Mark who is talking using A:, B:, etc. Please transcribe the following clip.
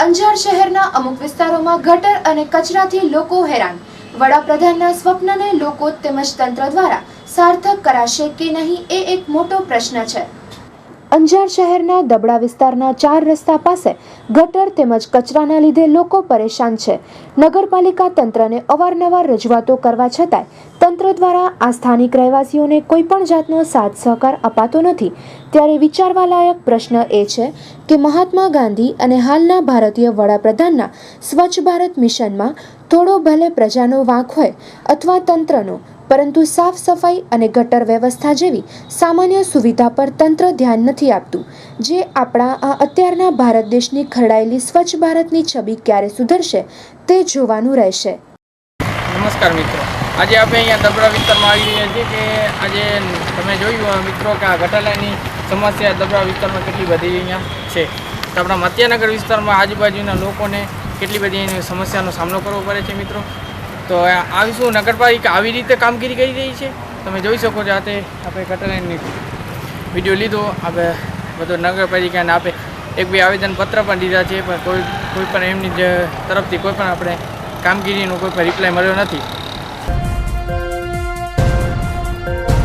A: અંજાર શહેરના અમુક વિસ્તારોમાં ગટર અને કચરાથી લોકો હેરાન। વડાપ્રધાનના સ્વપ્નને લોકો તેમજ તંત્ર દ્વારા સાર્થક કરાશે કે નહીં એ એક મોટો પ્રશ્ન છે। અંજાર શહેરના દબડા વિસ્તારના 4 રસ્તા પાસે ગટર તેમજ કચરાના લીધે લોકો પરેશાન છે। નગરપાલિકા તંત્રને અવારનવાર રજૂઆતો કરવા છતાંય તંત્ર દ્વારા આ સ્થાનિક રહેવાસીઓને કોઈ પણ જાતનો સાથ સહકાર અપાતો નથી। ત્યારે વિચારવા લાયક પ્રશ્ન એ છે કે મહાત્મા ગાંધી અને હાલના ભારતીય વડાપ્રધાનના સ્વચ્છ ભારત મિશનમાં થોડો ભલે પ્રજાનો વાંક હોય અથવા તંત્રનો, પરંતુ સાફ સફાઈ અને ગટર વ્યવસ્થા જેવી સામાન્ય સુવિધા પર તંત્ર ધ્યાન નથી આપતું, જે આપણા આ અત્યારના ભારત દેશની ખરડાયેલી સ્વચ્છ ભારતની છબી ક્યારે સુધરશે તે જોવાનું રહેશે।
B: નમસ્કાર મિત્રો, આજે આપણે અહીંયા દબડા વિસ્તારમાં આવી રહ્યા છીએ કે આજે તમે જોયું મિત્રો કે આ ગટરની સમસ્યા દબડા વિસ્તારમાં કેટલી બધી અહીંયા છે। તો આપણા મત્યાનગર વિસ્તારમાં આજુબાજુના લોકોને કેટલી બધી એની સમસ્યાનો સામનો કરવો પડે છે મિત્રો। તો આવી શું નગરપાલિકા આવી રીતે કામગીરી કરી રહી છે, તમે જોઈ શકો છો। આપણે ગટરની વિડીયો લીધો, આપણે બધો નગરપાલિકાને આપે 1-2 આવેદનપત્ર પણ દીધા છે, પણ કોઈ પણ એમની તરફથી કોઈ પણ આપણે કામગીરીનો કોઈ પણ રિપ્લાય મળ્યો નથી।